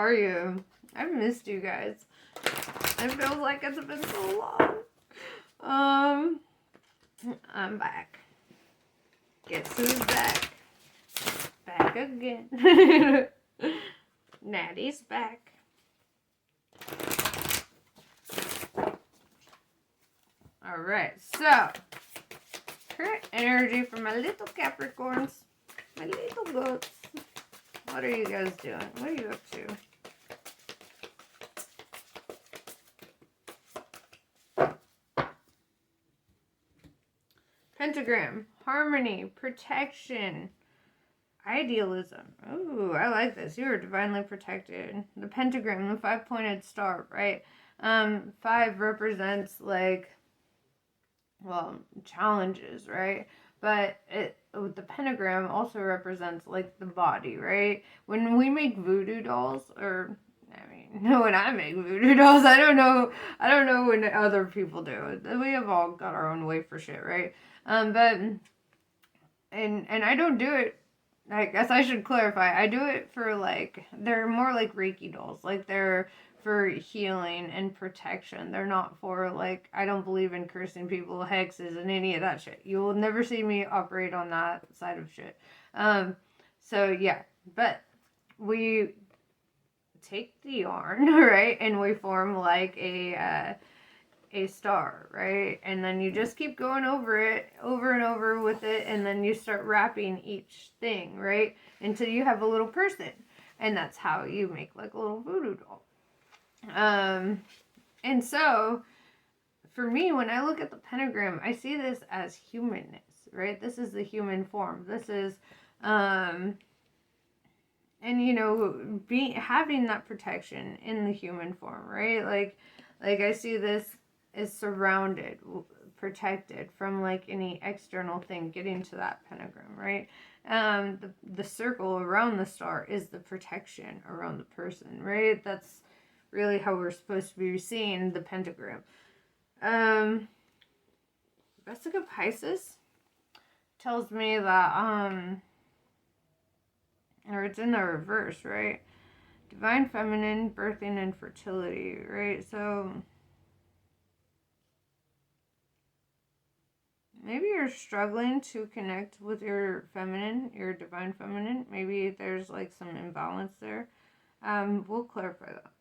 are you? I've missed you guys. It feels like it's been so long. I'm back. Guess who's back? Back again. Natty's back. Alright, so current energy for my little Capricorns, my little goats. What are you guys doing? What are you up to? Pentagram, harmony, protection, idealism. Ooh, I like this. You are divinely protected. The pentagram, the 5-pointed star, right? 5 represents like, well, challenges, right? But the pentagram also represents like the body, right? When we make voodoo dolls, or when I make voodoo dolls, I don't know when other people do it. We have all got our own way for shit, right? But I don't do it. I guess I should clarify. I do it for like, they're more like Reiki dolls. Like they're for healing and protection. They're not for like, I don't believe in cursing people, hexes, and any of that shit. You will never see me operate on that side of shit. So yeah, but we take the yarn, right, and we form like a star, right? And then you just keep going over it, over and over with it, and then you start wrapping each thing, right? Until you have a little person. And that's how you make like a little voodoo doll. And so, for me, when I look at the pentagram, I see this as humanness, right? This is the human form. This is, and you know, having that protection in the human form, right? Like I see this is surrounded, protected from like any external thing getting to that pentagram, right? The circle around the star is the protection around the person, right? That's really how we're supposed to be seeing the pentagram. Vesica Pisces tells me that, or it's in the reverse, right? Divine feminine, birthing, and fertility, right? So maybe you're struggling to connect with your feminine, your divine feminine. Maybe there's like some imbalance there. We'll clarify that.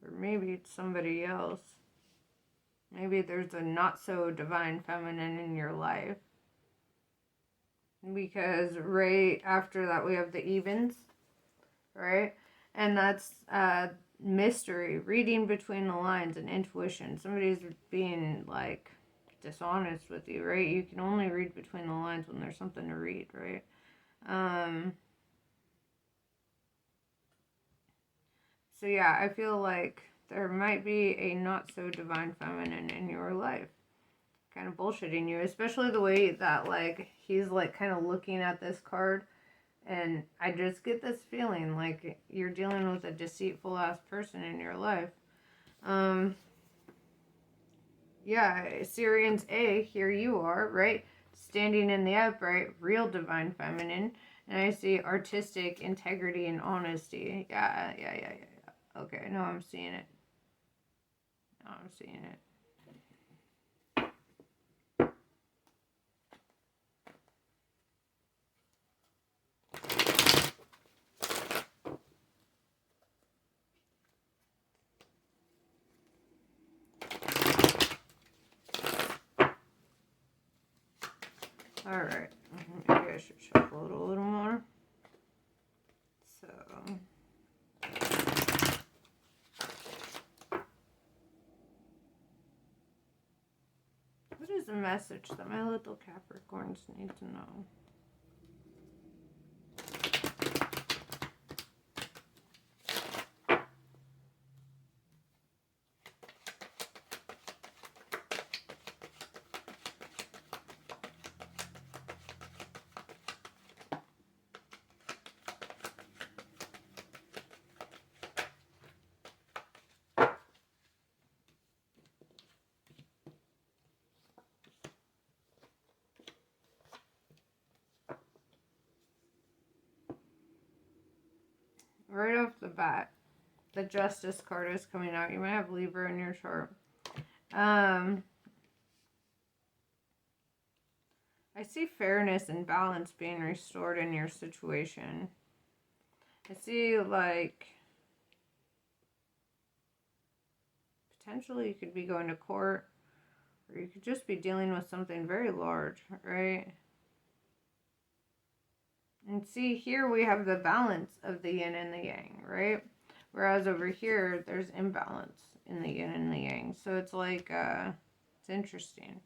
Or maybe it's somebody else. Maybe there's a not so divine feminine in your life. Because right after that we have the evens, right? And that's mystery, reading between the lines, and intuition. Somebody's being like dishonest with you, right? You can only read between the lines when there's something to read, right? So yeah, I feel like there might be a not so divine feminine in your life kind of bullshitting you, especially the way that like he's like kind of looking at this card, and I just get this feeling like you're dealing with a deceitful ass person in your life. Yeah, Syrian's A, here you are, right? Standing in the upright, real divine feminine. And I see artistic integrity and honesty. Yeah. Okay, now I'm seeing it. Alright, maybe I should shuffle it a little more. So, what is the message that my little Capricorns need to know? right off the bat, the Justice card is coming out. You might have Libra in your chart. I see fairness and balance being restored in your situation. I see, like, potentially you could be going to court, or you could just be dealing with something very large, right? And see, here we have the balance of the yin and the yang, right? Whereas over here, there's imbalance in the yin and the yang. So it's like, it's interesting.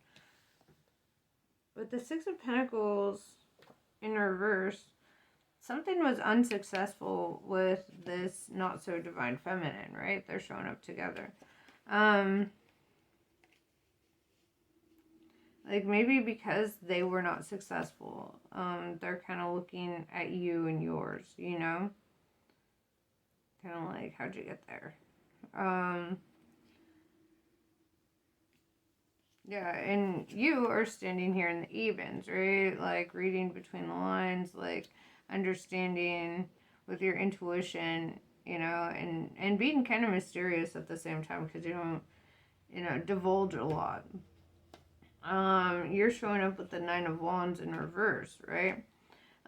With the Six of Pentacles in reverse, something was unsuccessful with this not so divine feminine, right? They're showing up together. Like maybe because they were not successful, they're kind of looking at you and yours, you know? Kind of like, how'd you get there? Yeah, and you are standing here in the evens, right? Like reading between the lines, like understanding with your intuition, you know, and being kind of mysterious at the same time because you don't, you know, divulge a lot. You're showing up with the Nine of Wands in reverse, right?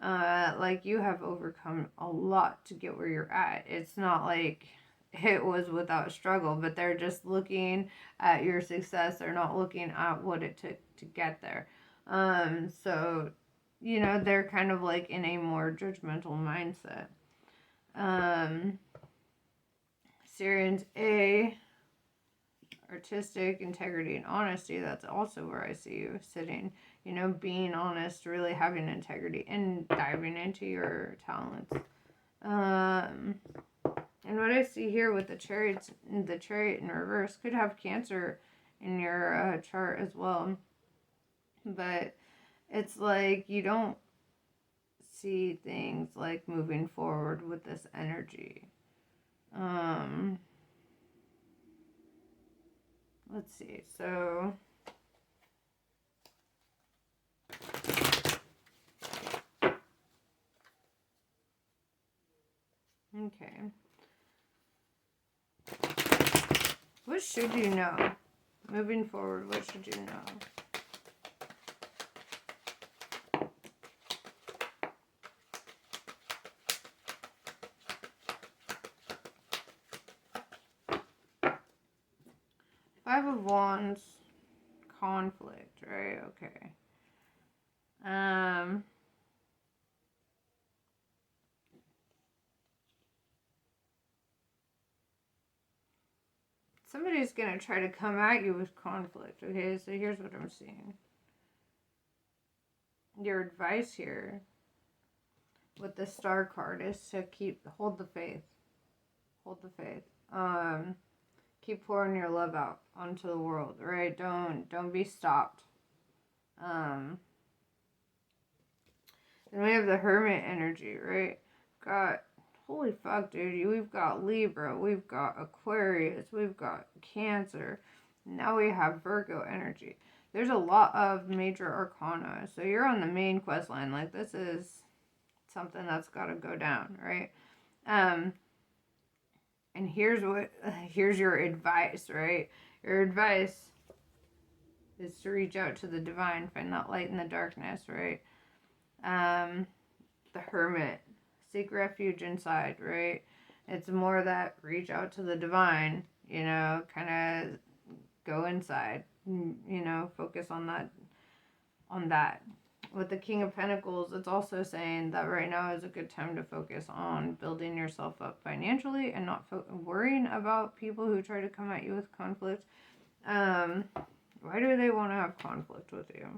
Like you have overcome a lot to get where you're at. It's not like it was without struggle, but they're just looking at your success. They're not looking at what it took to get there. So, you know, they're kind of like in a more judgmental mindset. Syrians A, artistic integrity and honesty. That's also where I see you sitting, you know, being honest, really having integrity and diving into your talents. And what I see here with the chariot in reverse could have Cancer in your chart as well. But it's like you don't see things like moving forward with this energy. Let's see. So okay. What should you know? Moving forward, what should you know? Five of Wands, conflict, right? Okay. Somebody's going to try to come at you with conflict, okay? So here's what I'm seeing. Your advice here with the Star card is to hold the faith. Hold the faith. Keep pouring your love out onto the world, right? Don't be stopped. Then we have the Hermit energy, right? Holy fuck, dude. We've got Libra, we've got Aquarius, we've got Cancer. Now we have Virgo energy. There's a lot of major arcana. So you're on the main quest line. Like, this is something that's got to go down, right? And here's your advice, right? Your advice is to reach out to the divine, find that light in the darkness, right? The Hermit, seek refuge inside, right? It's more that reach out to the divine, you know, kind of go inside, you know, focus on that. With the King of Pentacles, it's also saying that right now is a good time to focus on building yourself up financially and not worrying about people who try to come at you with conflict. Why do they want to have conflict with you?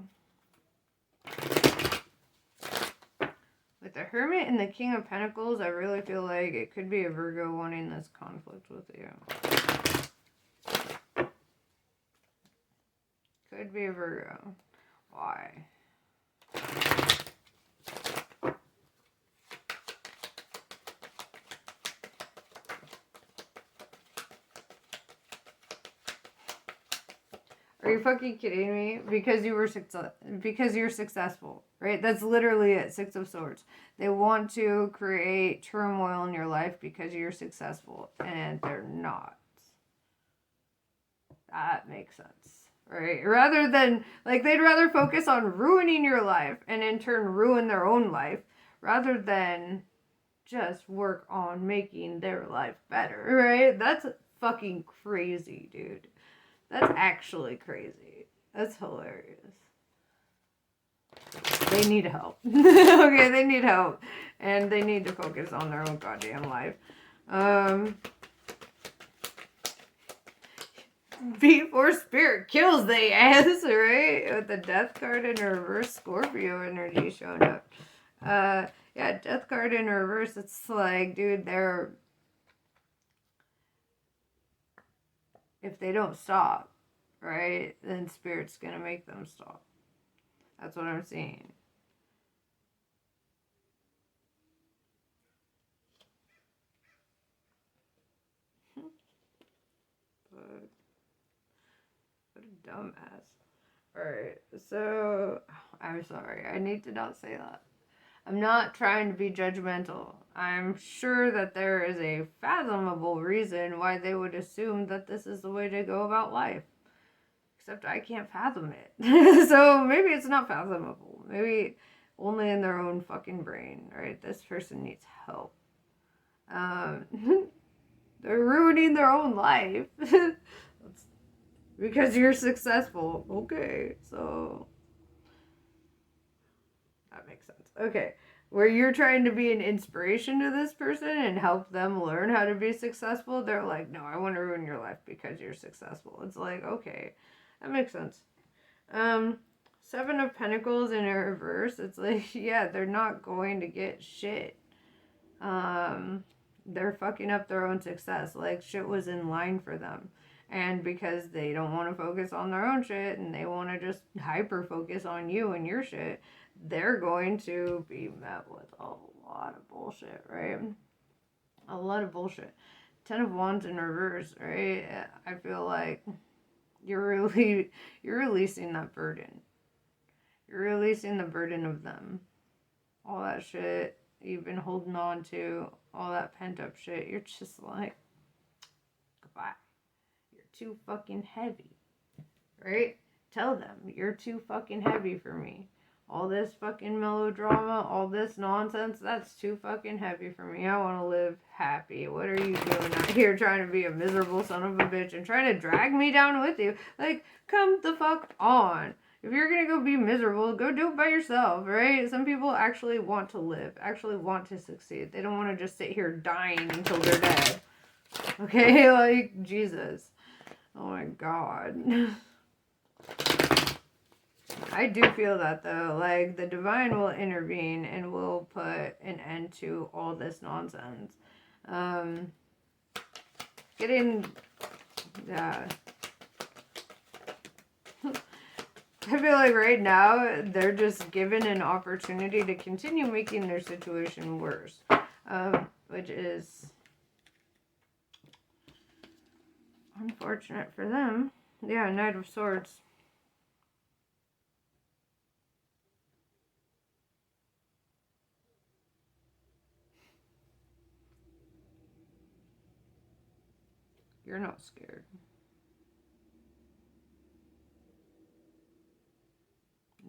With the Hermit and the King of Pentacles, I really feel like it could be a Virgo wanting this conflict with you. Could be a Virgo. Why? Are you fucking kidding me? Because you're successful, right? That's literally it. Six of Swords. They want to create turmoil in your life because you're successful, and they're not. That makes sense, right? Rather than, like, they'd rather focus on ruining your life and in turn ruin their own life rather than just work on making their life better, right? That's fucking crazy, dude. That's actually crazy. That's hilarious. They need help. Okay, they need help. And they need to focus on their own goddamn life. Before spirit kills they ass, right? With the death card in reverse, Scorpio energy showing up. Yeah, death card in reverse, it's like, dude, they're... If they don't stop, right, then spirit's gonna make them stop. That's what I'm seeing. What a dumbass. Alright, so I'm sorry. I need to not say that. I'm not trying to be judgmental. I'm sure that there is a fathomable reason why they would assume that this is the way to go about life. Except I can't fathom it. So maybe it's not fathomable. Maybe only in their own fucking brain, right? This person needs help. They're ruining their own life. Because you're successful. Okay, so that makes sense. Okay, where you're trying to be an inspiration to this person and help them learn how to be successful, they're like, no, I want to ruin your life because you're successful. It's like, okay, that makes sense. Seven of Pentacles in a reverse, it's like, yeah, they're not going to get shit. They're fucking up their own success. Like, shit was in line for them. And because they don't want to focus on their own shit and they want to just hyper focus on you and your shit, they're going to be met with a lot of bullshit, right? A lot of bullshit. 10 of Wands in reverse, right? I feel like you're releasing that burden. You're releasing the burden of them. All that shit you've been holding on to, all that pent up shit, you're just like, goodbye. You're too fucking heavy, right? Tell them, you're too fucking heavy for me. All this fucking melodrama, all this nonsense, that's too fucking heavy for me. I want to live happy. What are you doing out here trying to be a miserable son of a bitch and trying to drag me down with you? Like, come the fuck on. If you're gonna go be miserable, go do it by yourself, right? Some people actually want to live, actually want to succeed. They don't want to just sit here dying until they're dead. Okay, like, Jesus. Oh my God. I do feel that though, like the divine will intervene and will put an end to all this nonsense. Yeah. I feel like right now they're just given an opportunity to continue making their situation worse, which is unfortunate for them. Yeah, Knight of Swords. You're not scared.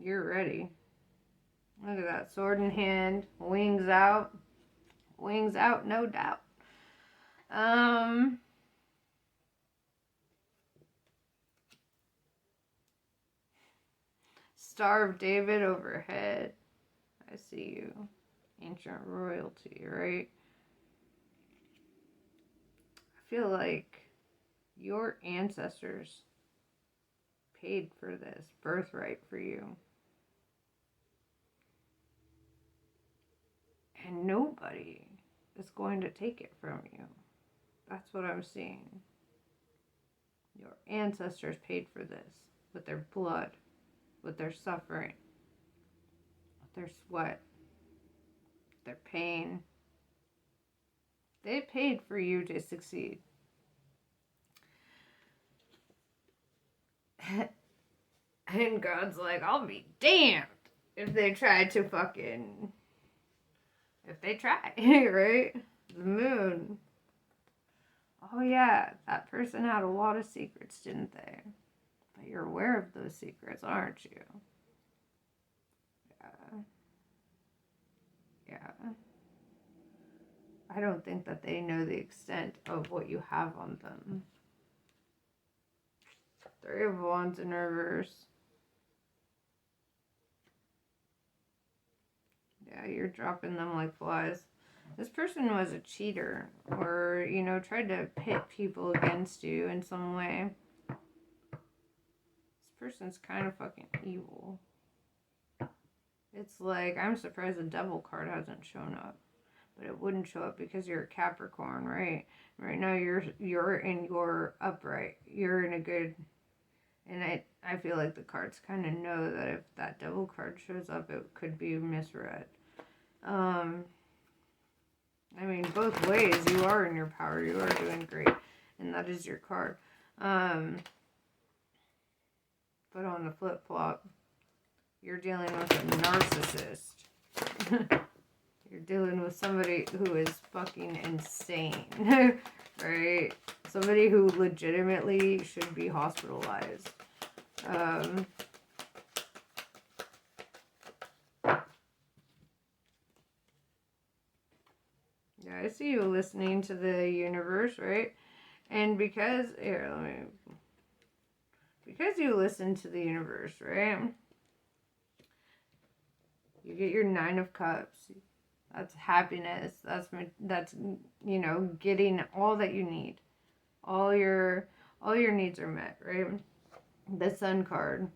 You're ready. Look at that. Sword in hand. Wings out. Wings out, no doubt. Star of David overhead. I see you. Ancient royalty, right? I feel like your ancestors paid for this birthright for you. And nobody is going to take it from you. That's what I'm seeing. Your ancestors paid for this with their blood, with their suffering, with their sweat, their pain. They paid for you to succeed. And God's like, I'll be damned if they try to fucking... If they try, right? The moon. Oh yeah, that person had a lot of secrets, didn't they? But you're aware of those secrets, aren't you? Yeah. Yeah. I don't think that they know the extent of what you have on them. Three of Wands in reverse. Yeah, you're dropping them like flies. This person was a cheater or, you know, tried to pit people against you in some way. This person's kind of fucking evil. It's like, I'm surprised the Devil card hasn't shown up. But it wouldn't show up because you're a Capricorn, right? Right now you're in your upright. You're in a good... And I feel like the cards kind of know that if that Devil card shows up, it could be misread. I mean, both ways, you are in your power. You are doing great. And that is your card. But on the flip-flop, you're dealing with a narcissist. You're dealing with somebody who is fucking insane. Right? Somebody who legitimately should be hospitalized. Yeah, I see you listening to the universe, right? And because you listen to the universe, right? You get your 9 of Cups. That's happiness. That's you know, getting all that you need. All your needs are met, right? The Sun card.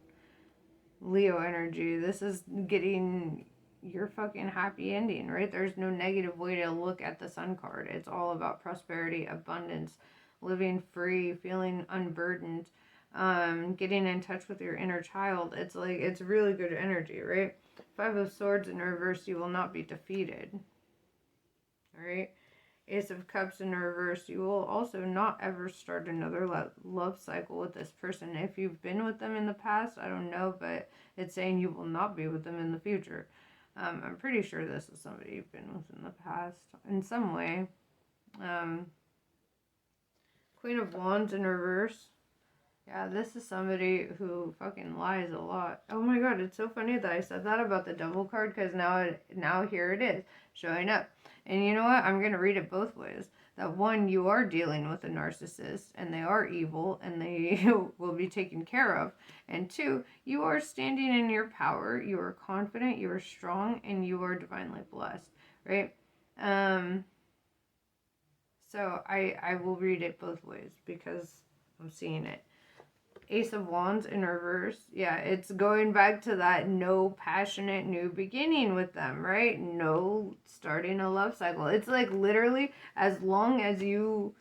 Leo energy. This is getting your fucking happy ending, right? There's no negative way to look at the Sun card. It's all about prosperity, abundance, living free, feeling unburdened, getting in touch with your inner child. It's like, it's really good energy, right? 5 of Swords in reverse, you will not be defeated. All right? Ace of Cups in reverse, you will also not ever start another love cycle with this person. If you've been with them in the past, I don't know, but it's saying you will not be with them in the future. I'm pretty sure this is somebody you've been with in the past in some way. Queen of Wands in reverse. Yeah, this is somebody who fucking lies a lot. Oh my god, it's so funny that I said that about the Devil card, because now here it is, showing up. And you know what? I'm going to read it both ways. That one, you are dealing with a narcissist, and they are evil, and they will be taken care of. And 2, you are standing in your power, you are confident, you are strong, and you are divinely blessed, right? So I will read it both ways, because I'm seeing it. Ace of Wands in reverse. Yeah, it's going back to that no passionate new beginning with them, right? No starting a love cycle. It's like literally as long as you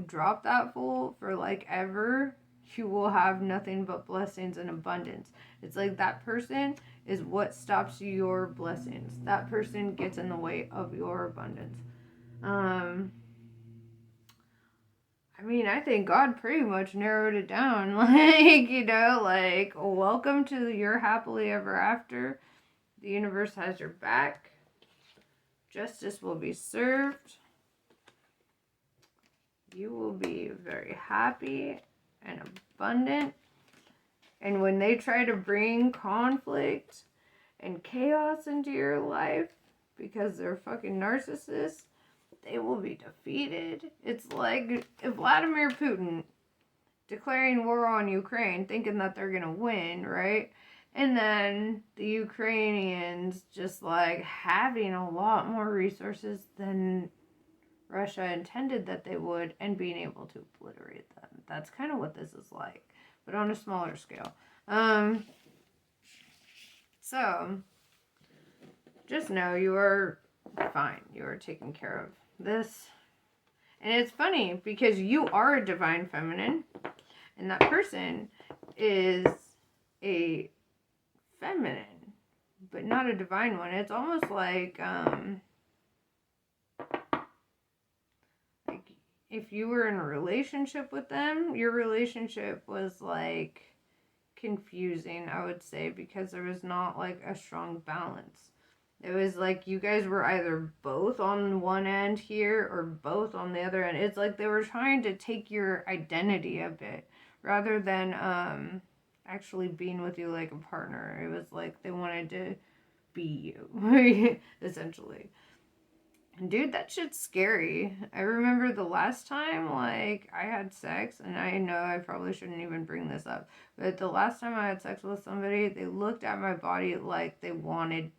drop that fool for like ever, you will have nothing but blessings and abundance. It's like that person is what stops your blessings. That person gets in the way of your abundance. I mean, I think God pretty much narrowed it down. Like, you know, like, welcome to your happily ever after. The universe has your back. Justice will be served. You will be very happy and abundant. And when they try to bring conflict and chaos into your life because they're fucking narcissists, they will be defeated. It's like Vladimir Putin declaring war on Ukraine, thinking that they're gonna win, right? And then the Ukrainians just like having a lot more resources than Russia intended that they would, and being able to obliterate them. That's kind of what this is like, but on a smaller scale. So just know you are fine. You are taken care of. This, and it's funny because you are a divine feminine, and that person is a feminine, but not a divine one. It's almost like if you were in a relationship with them, your relationship was like confusing, I would say, because there was not like a strong balance. It was like you guys were either both on one end here or both on the other end. It's like they were trying to take your identity a bit rather than actually being with you like a partner. It was like they wanted to be you, essentially. Dude, that shit's scary. I remember the last time, like, I had sex, and I know I probably shouldn't even bring this up, but the last time I had sex with somebody, they looked at my body like they wanted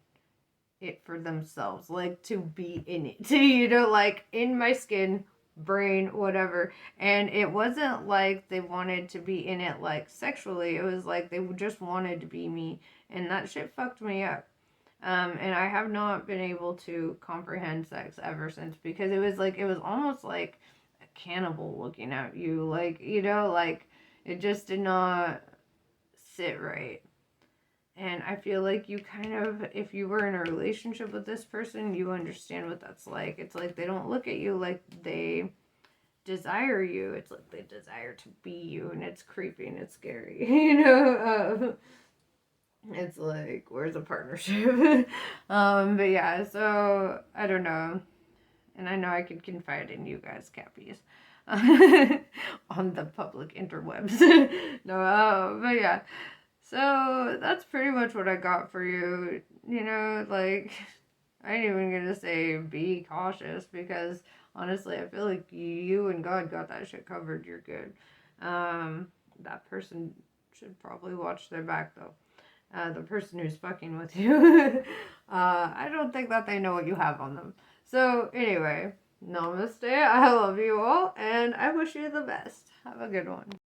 it for themselves, like to be in it, like in my skin, brain, whatever. And it wasn't like they wanted to be in it, like sexually, it was like they just wanted to be me, and that shit fucked me up. And I have not been able to comprehend sex ever since because it was almost like a cannibal looking at you. Like, like it just did not sit right. And I feel like you kind of, if you were in a relationship with this person, you understand what that's like. It's like they don't look at you like they desire you. It's like they desire to be you, and it's creepy and it's scary, It's like, where's the partnership? But yeah, so I don't know. And I know I could confide in you guys, Cappies, on the public interwebs. No, but yeah. So that's pretty much what I got for you. Like, I ain't even gonna say be cautious because honestly, I feel like you and God got that shit covered. You're good. That person should probably watch their back though. The person who's fucking with you. I don't think that they know what you have on them. So, anyway, namaste. I love you all, and I wish you the best. Have a good one.